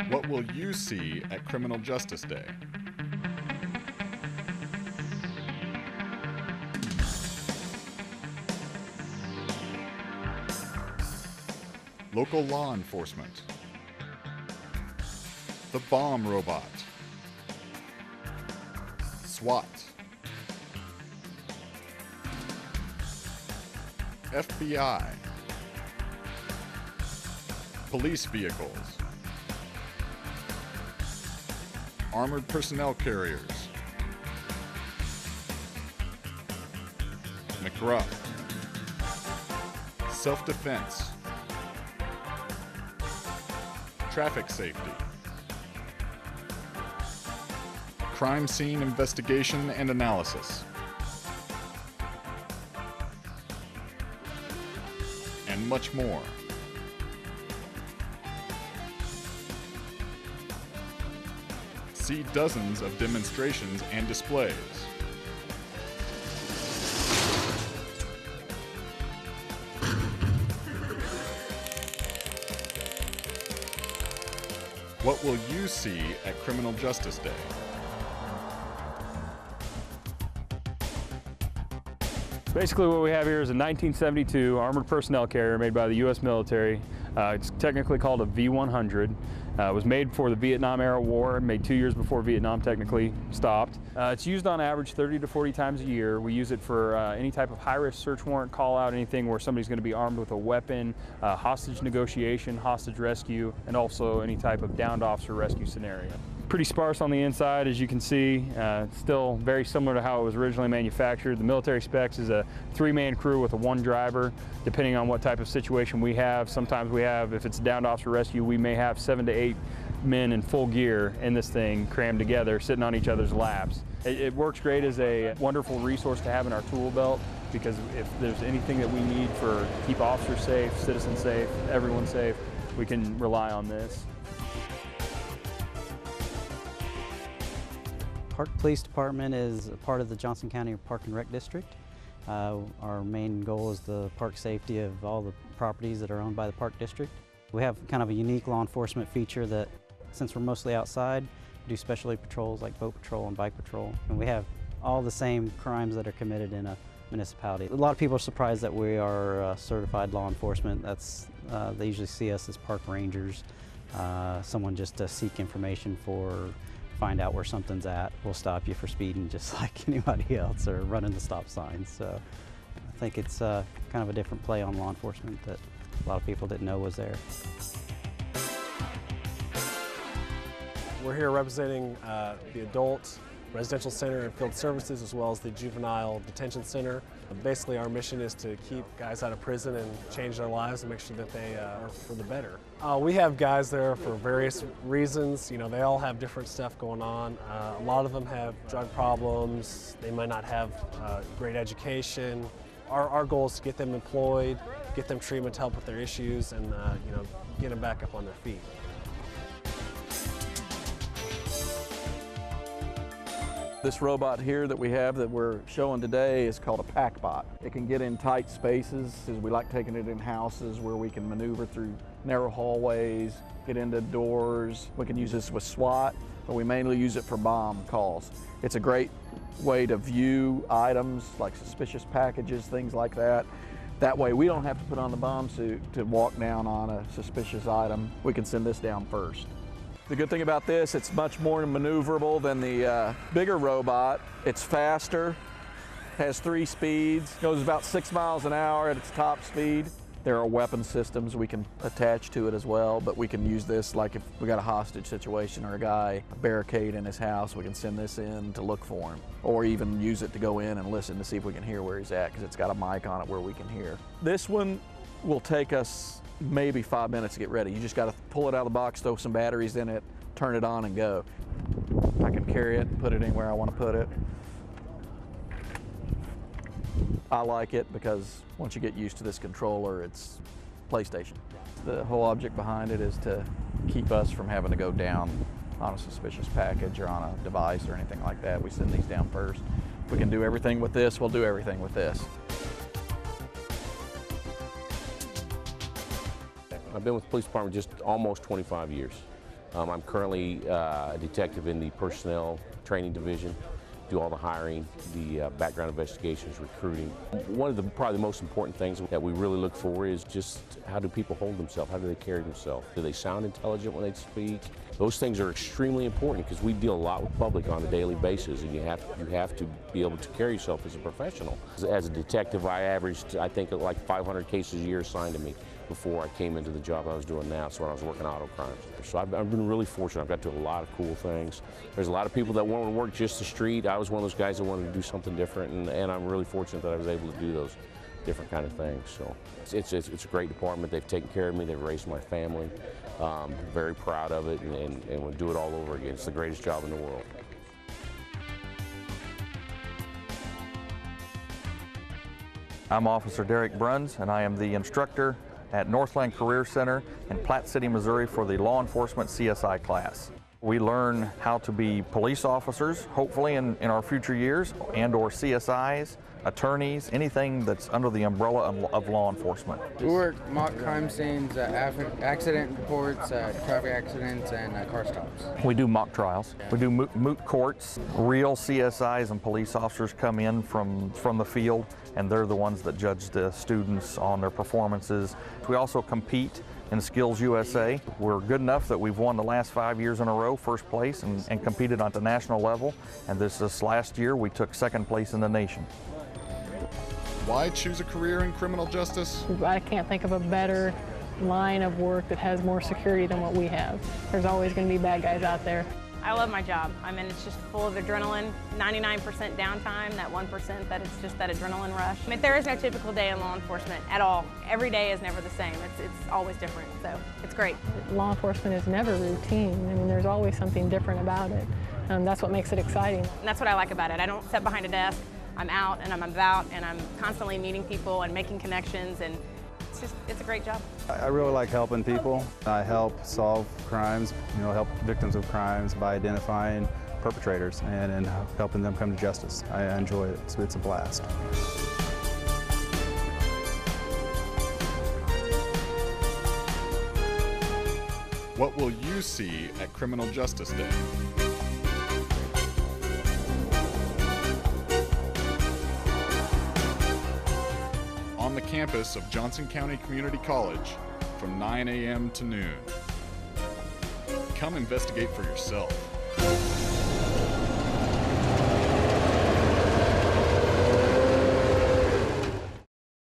What will you see at Criminal Justice Day? Local law enforcement. The bomb robot. SWAT. FBI. Police vehicles. Armored personnel carriers. McGruff. Self-defense. Traffic safety. Crime scene investigation and analysis. And much more. See dozens of demonstrations and displays. What will you see at Criminal Justice Day? Basically what we have here is a 1972 armored personnel carrier made by the U.S. military. It's technically called a V-100. It was made for the Vietnam era war, made 2 years before Vietnam technically stopped. It's used on average 30 to 40 times a year. We use it for any type of high-risk search warrant call out, anything where somebody's going to be armed with a weapon, hostage negotiation, hostage rescue, and also any type of downed officer rescue scenario. Pretty sparse on the inside, as you can see. Still very similar to how it was originally manufactured. The military specs is a 3-man crew with a 1 driver, depending on what type of situation we have. Sometimes we have, if it's a downed officer rescue, we may have 7 to 8 men in full gear in this thing, crammed together, sitting on each other's laps. It works great as a wonderful resource to have in our tool belt, because if there's anything that we need to keep officers safe, citizens safe, everyone safe, we can rely on this. Park Police Department is a part of the Johnson County Park and Rec District. Our main goal is the park safety of all the properties that are owned by the Park District. We have kind of a unique law enforcement feature that, since we're mostly outside, we do specialty patrols like boat patrol and bike patrol. And we have all the same crimes that are committed in a municipality. A lot of people are surprised that we are certified law enforcement. They usually see us as park rangers, someone just to seek information find out where something's at. We'll stop you for speeding just like anybody else, or running the stop signs. So I think it's kind of a different play on law enforcement that a lot of people didn't know was there. We're here representing the adult residential center and field services, as well as the juvenile detention center. Basically, our mission is to keep guys out of prison and change their lives and make sure that they are for the better. We have guys there for various reasons. You know, they all have different stuff going on. A lot of them have drug problems. They might not have great education. Our goal is to get them employed, get them treatment to help with their issues, and get them back up on their feet. This robot here that we have that we're showing today is called a pack bot. It can get in tight spaces, as we like taking it in houses where we can maneuver through narrow hallways, get into doors. We can use this with SWAT, but we mainly use it for bomb calls. It's a great way to view items like suspicious packages, things like that. That way we don't have to put on the bomb suit to walk down on a suspicious item. We can send this down first. The good thing about this, it's much more maneuverable than the bigger robot. It's faster, has 3 speeds, goes about 6 miles an hour at its top speed. There are weapon systems we can attach to it as well, but we can use this like if we got a hostage situation or a guy, a barricade in his house, we can send this in to look for him, or even use it to go in and listen to see if we can hear where he's at, because it's got a mic on it where we can hear. This one will take us maybe 5 minutes to get ready. You just got to pull it out of the box, throw some batteries in it, turn it on and go. I can carry it and put it anywhere I want to put it. I like it because once you get used to this controller, it's PlayStation. The whole object behind it is to keep us from having to go down on a suspicious package or on a device or anything like that. We send these down first. If we can do everything with this, we'll do everything with this. I've been with the police department just almost 25 years. I'm currently a detective in the personnel training division, do all the hiring, the background investigations, recruiting. One of the probably the most important things that we really look for is just how do people hold themselves, how do they carry themselves? Do they sound intelligent when they speak? Those things are extremely important because we deal a lot with public on a daily basis, and you have to be able to carry yourself as a professional. As a detective, I averaged, I think, like 500 cases a year assigned to me before I came into the job I was doing now, so when I was working auto crimes. So I've been really fortunate. I've got to do a lot of cool things. There's a lot of people that want to work just the street. I was one of those guys that wanted to do something different, and I'm really fortunate that I was able to do those different kind of things. So it's a great department. They've taken care of me. They've raised my family. Very proud of it, and would do it all over again. It's the greatest job in the world. I'm Officer Derek Bruns, and I am the instructor at Northland Career Center in Platte City, Missouri for the Law Enforcement CSI class. We learn how to be police officers, hopefully in our future years, and/or CSIs, attorneys, anything that's under the umbrella of law enforcement. We work mock crime scenes, accident reports, traffic accidents, and car stops. We do mock trials. We do moot courts. Real CSIs and police officers come in from the field, and they're the ones that judge the students on their performances. We also compete in Skills USA. We're good enough that we've won the last 5 years in a row, first place, and competed at the national level. And this last year, we took second place in the nation. Why choose a career in criminal justice? I can't think of a better line of work that has more security than what we have. There's always going to be bad guys out there. I love my job. I mean, it's just full of adrenaline, 99% downtime, that 1% that it's just that adrenaline rush. I mean, there is no typical day in law enforcement at all. Every day is never the same. It's always different, so it's great. Law enforcement is never routine. I mean, there's always something different about it. That's what makes it exciting. And that's what I like about it. I don't sit behind a desk. I'm out and I'm about and I'm constantly meeting people and making connections, and it's a great job. I really like helping people. I help solve crimes, help victims of crimes by identifying perpetrators and helping them come to justice. I enjoy it. It's a blast. What will you see at Criminal Justice Day? On the campus of Johnson County Community College from 9 a.m. to noon. Come investigate for yourself.